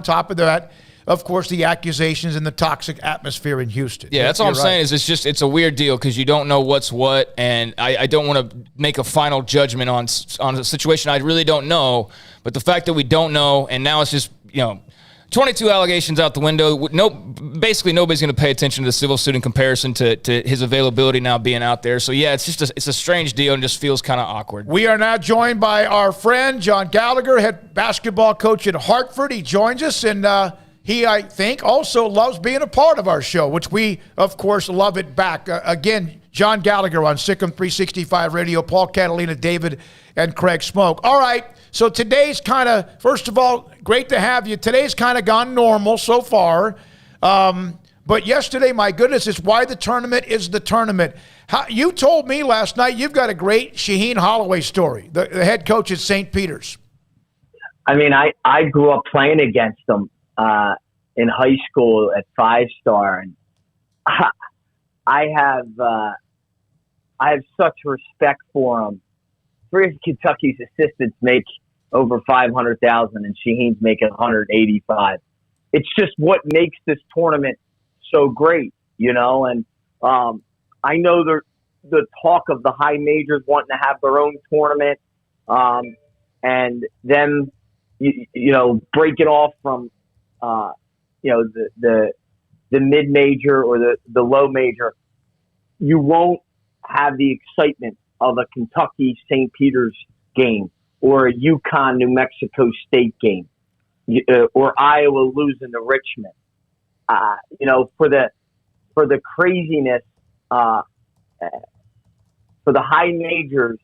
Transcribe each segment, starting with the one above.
top of that, of course, the accusations and the toxic atmosphere in Houston. Yeah, that's all I'm saying is it's a weird deal because you don't know what's what, and I don't want to make a final judgment on a situation I really don't know. But the fact that we don't know, and now it's just 22 allegations out the window. Basically nobody's going to pay attention to the civil suit in comparison to his availability now being out there. So yeah, it's a strange deal and just feels kind of awkward. We are now joined by our friend John Gallagher, head basketball coach at Hartford. He joins us, and he, I think, also loves being a part of our show, which we, of course, love it back. Again, John Gallagher on Sikkim 365 Radio, Paul Catalina, David, and Craig Smoke. All right, so today's kind of, first of all, great to have you. Today's kind of gone normal so far. But yesterday, my goodness, it's why the tournament is the tournament. You told me last night you've got a great Shaheen Holloway story, the head coach at St. Peter's. I mean, I grew up playing against him in high school at 5-star, and I have such respect for him. Three of Kentucky's assistants make over $500,000, and Shaheen's making $185,000. It's just what makes this tournament so great, And I know the talk of the high majors wanting to have their own tournament, and them, breaking off from the mid major or the low major. You won't have the excitement of a Kentucky St. Peter's game or a Yukon New Mexico State game, or Iowa losing to Richmond. For the craziness, for the high majors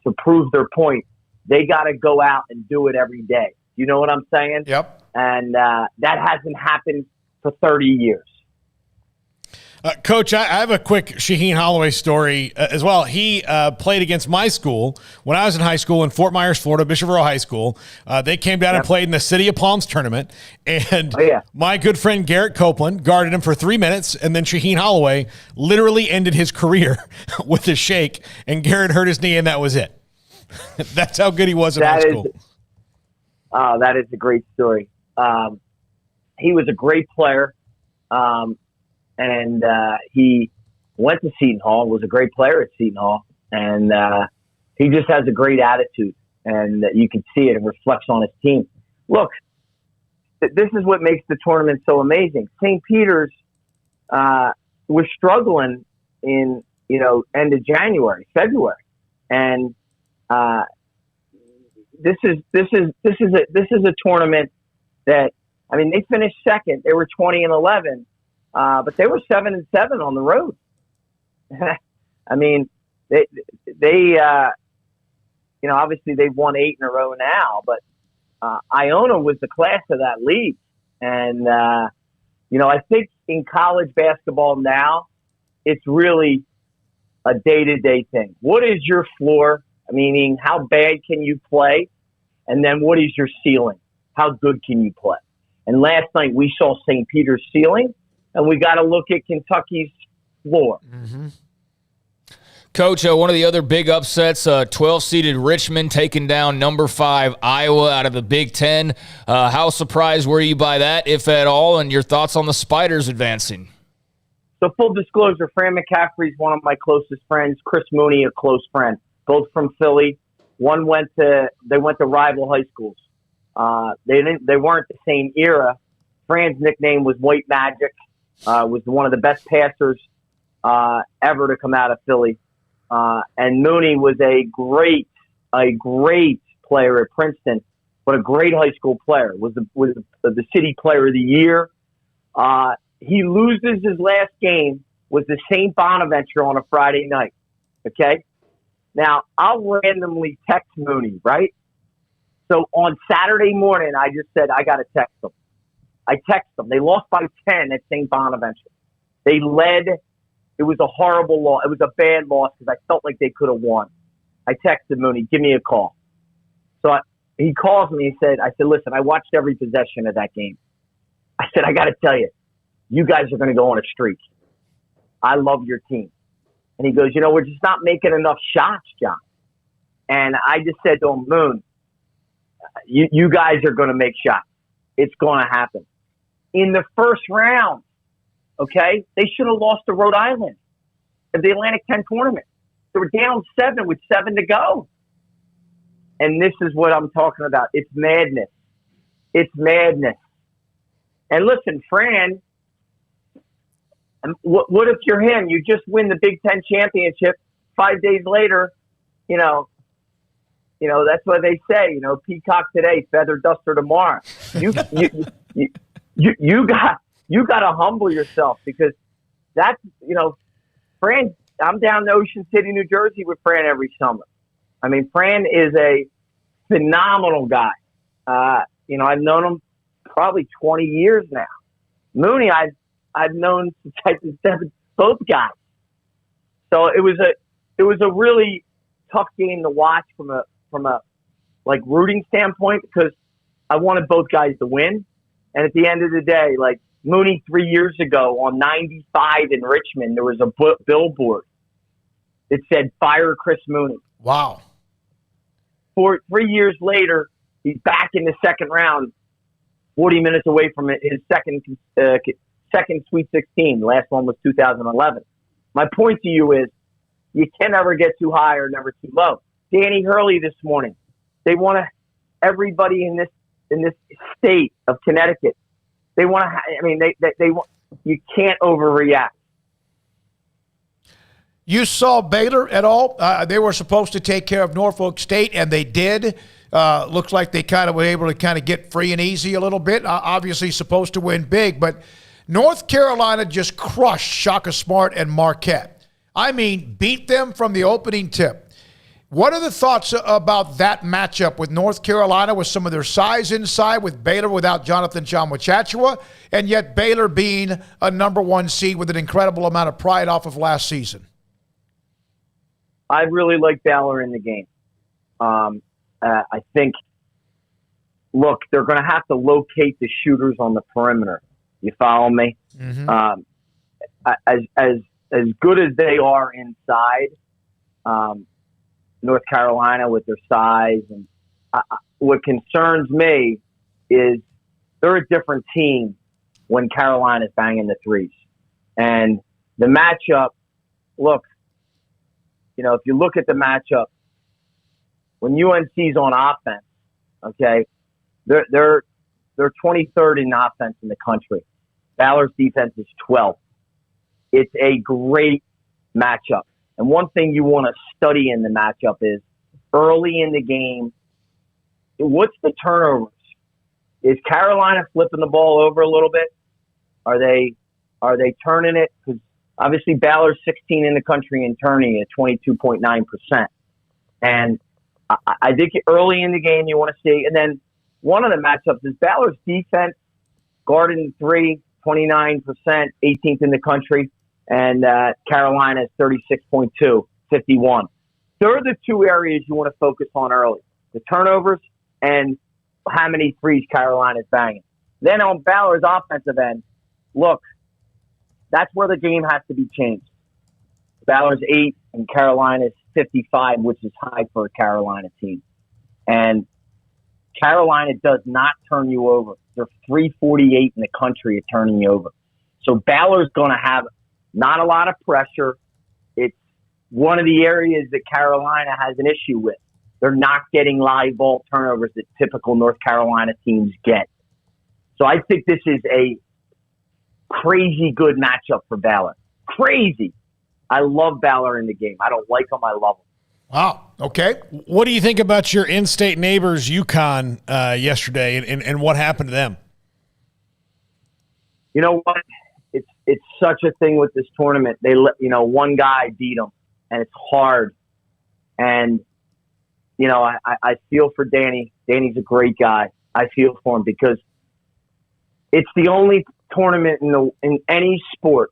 to prove their point, they got to go out and do it every day. You know what I'm saying? Yep. And that hasn't happened for 30 years. Coach, I have a quick Shaheen Holloway story as well. He played against my school when I was in high school in Fort Myers, Florida, Bishop Earl High School. They came down and played in the City of Palms tournament. And my good friend Garrett Copeland guarded him for 3 minutes, and then Shaheen Holloway literally ended his career with a shake, and Garrett hurt his knee, and that was it. That's how good he was in high school. That is a great story. He was a great player. And he went to Seton Hall, was a great player at Seton Hall, and he just has a great attitude, and you can see it. It reflects on his team. Look, this is what makes the tournament so amazing. St. Peter's was struggling in end of January, February, and this is a tournament that, I mean, they finished second. They were 20-11. But they were 7-7 on the road. I mean, they obviously they've won 8 in a row now, but Iona was the class of that league. And, I think in college basketball now, it's really a day-to-day thing. What is your floor? Meaning, how bad can you play? And then what is your ceiling? How good can you play? And last night we saw St. Peter's ceiling, and we got to look at Kentucky's floor. Mm-hmm. Coach, one of the other big upsets, 12-seeded Richmond taking down number 5 Iowa out of the Big Ten. How surprised were you by that, if at all, and your thoughts on the Spiders advancing? So full disclosure, Fran McCaffrey's one of my closest friends. Chris Mooney, a close friend, both from Philly. They went to rival high schools. They weren't the same era. Fran's nickname was White Magic. Was one of the best passers ever to come out of Philly. And Mooney was a great player at Princeton, but a great high school player. Was the city player of the year. He loses his last game with the St. Bonaventure on a Friday night. Okay? Now, I'll randomly text Mooney, right? So on Saturday morning, I just said, I got to text him. I text them. They lost by 10 at St. Bonaventure. They led. It was a horrible loss. It was a bad loss because I felt like they could have won. I texted Mooney, give me a call. So he calls me. I said, listen, I watched every possession of that game. I said, I got to tell you, you guys are going to go on a streak. I love your team. And he goes, we're just not making enough shots, John. And I just said to him, Moon, you guys are going to make shots. it's going to happen. In the first round, okay, they should have lost to Rhode Island at the Atlantic 10 tournament. They were down 7 with 7 to go. And this is what I'm talking about. It's madness. It's madness. And listen, Fran, what if you're him? You just win the Big Ten championship. 5 days later, you know, that's what they say, peacock today, feather duster tomorrow. You got to humble yourself, because that's, Fran, I'm down in Ocean City, New Jersey with Fran every summer. I mean, Fran is a phenomenal guy. I've known him probably 20 years now. Mooney, I've known since I was 7, both guys. So it was a really tough game to watch from a like rooting standpoint, because I wanted both guys to win. And at the end of the day, like Mooney 3 years ago on 95 in Richmond, there was a billboard that said "Fire Chris Mooney." Wow. 3 years later, he's back in the second round, 40 minutes away from his second Sweet 16. The last one was 2011. My point to you is, you can never get too high or never too low. Danny Hurley this morning, they want to. Everybody in this state of Connecticut, they want to. They want. You can't overreact. You saw Baylor at all? They were supposed to take care of Norfolk State, and they did. Looks like they kind of were able to kind of get free and easy a little bit. Obviously supposed to win big, but North Carolina just crushed Shaka Smart and Marquette. I mean, beat them from the opening tip. What are the thoughts about that matchup with North Carolina, with some of their size inside, with Baylor without Jonathan Tchamwa, and yet Baylor being a number 1 seed with an incredible amount of pride off of last season? I really like Baylor in the game. I think, look, they're going to have to locate the shooters on the perimeter. You follow me? Mm-hmm. As good as they are inside, North Carolina with their size, and what concerns me is they're a different team when Carolina's banging the threes. And the matchup, look, if you look at the matchup, when UNC's on offense, okay, they're 23rd in offense in the country. Baylor's defense is 12th. It's a great matchup. And one thing you want to study in the matchup is early in the game, what's the turnovers? Is Carolina flipping the ball over a little bit? Are they turning it? Because obviously Baylor's 16 in the country in turning at 22.9%. And I think early in the game you want to see. And then one of the matchups is Baylor's defense, guarding 3, 29%, 18th in the country. And Carolina is 36.2, 51. Those are the 2 areas you want to focus on early: the turnovers and how many threes Carolina's banging. Then on Baylor's offensive end, look, that's where the game has to be changed. Baylor's 8 and Carolina's 55, which is high for a Carolina team. And Carolina does not turn you over. They're 348 in the country at turning you over. So Baylor's going to have not a lot of pressure. It's one of the areas that Carolina has an issue with. They're not getting live ball turnovers that typical North Carolina teams get. So I think this is a crazy good matchup for Baylor. Crazy. I love Baylor in the game. I don't like them. I love them. Wow. Okay. What do you think about your in-state neighbors, yukon, yesterday, and what happened to them? You know what? It's such a thing with this tournament. They one guy beat them, and it's hard. And I feel for Danny. Danny's a great guy. I feel for him because it's the only tournament in any sport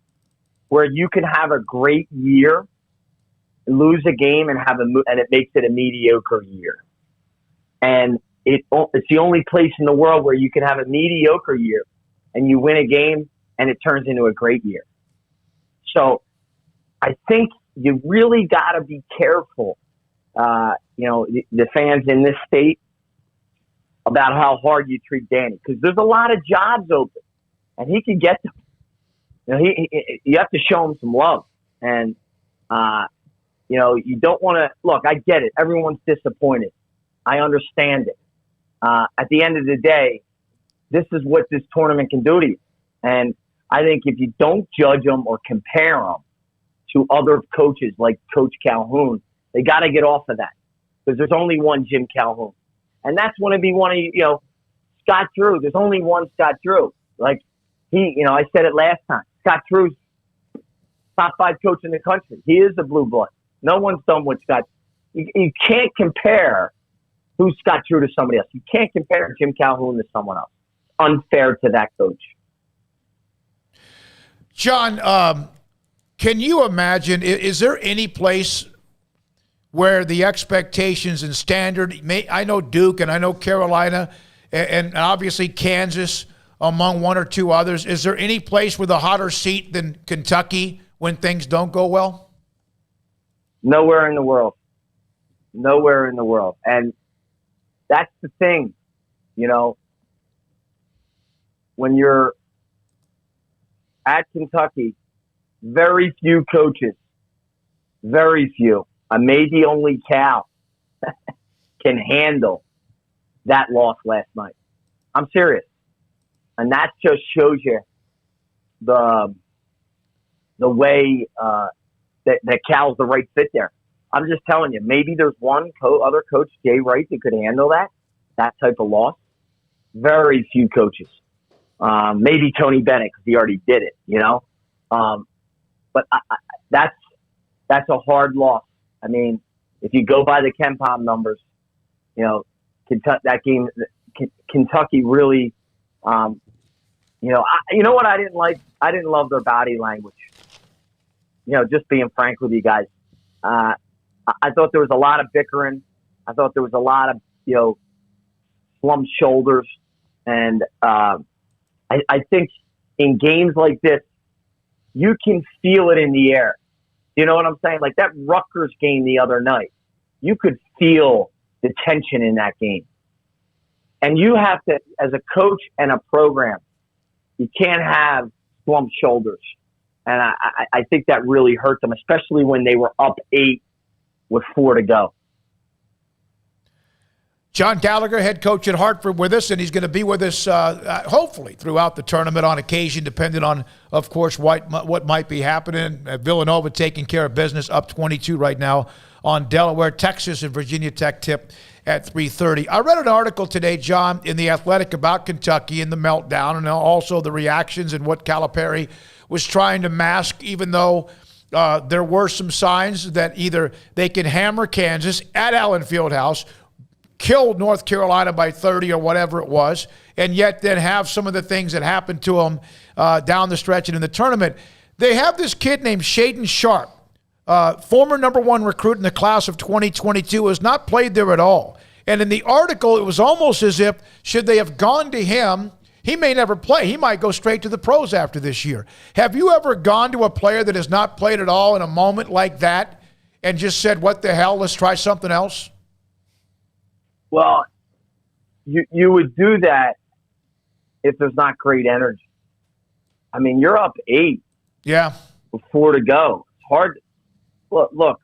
where you can have a great year, lose a game, and and it makes it a mediocre year. And it's the only place in the world where you can have a mediocre year and you win a game and it turns into a great year. So I think you really got to be careful. The fans in this state about how hard you treat Danny, because there's a lot of jobs open, and he can get them. You know, you have to show him some love, and you know, you don't want to look. I get it. Everyone's disappointed. I understand it. At the end of the day, this is what this tournament can do to you, and I think if you don't judge them or compare them to other coaches like Coach Calhoun, they got to get off of that, because there's only one Jim Calhoun. And that's going to be one of, you know, Scott Drew. There's only one Scott Drew. Like, you know, I said it last time. Scott Drew's top 5 coach in the country. He is a blue blood. No one's done with Scott. You can't compare who's Scott Drew to somebody else. You can't compare Jim Calhoun to someone else. Unfair to that coach. John, can you imagine, is there any place where the expectations and standard, I know Duke and I know Carolina and obviously Kansas among one or two others, is there any place with a hotter seat than Kentucky when things don't go well? Nowhere in the world. Nowhere in the world. And that's the thing, you know, when you're at Kentucky, very few coaches, very few, maybe only Cal, can handle that loss last night. I'm serious. And that just shows you the way that Cal's the right fit there. I'm just telling you, maybe there's one other coach, Jay Wright, that could handle that type of loss. Very few coaches. Maybe Tony Bennett, because he already did it, you know. But that's a hard loss. I mean, if you go by the KenPom numbers, you know, Kentucky really, you know what I didn't like? I didn't love their body language. You know, just being frank with you guys, I thought there was a lot of bickering. I thought there was a lot of, you know, slumped shoulders, and I think in games like this, you can feel it in the air. You know what I'm saying? Like that Rutgers game the other night, you could feel the tension in that game. And you have to, as a coach and a program, you can't have slumped shoulders. And I think that really hurt them, especially when they were up 8 with 4 to go. John Gallagher, head coach at Hartford, with us, and he's going to be with us hopefully throughout the tournament on occasion, depending on, of course, what might be happening. Villanova taking care of business, up 22 right now on Delaware. Texas and Virginia Tech tip at 3:30. I read an article today, John, in The Athletic about Kentucky and the meltdown, and also the reactions and what Calipari was trying to mask, even though there were some signs that either they can hammer Kansas at Allen Fieldhouse, killed North Carolina by 30 or whatever it was, and yet then have some of the things that happened to them down the stretch and in the tournament. They have this kid named Shaden Sharp, former number 1 recruit in the class of 2022, has not played there at all. And in the article, it was almost as if, should they have gone to him, he may never play. He might go straight to the pros after this year. Have you ever gone to a player that has not played at all in a moment like that and just said, what the hell, let's try something else? Well, you would do that if there's not great energy. I mean, you're up 8. Yeah. With 4 to go. It's hard. Look,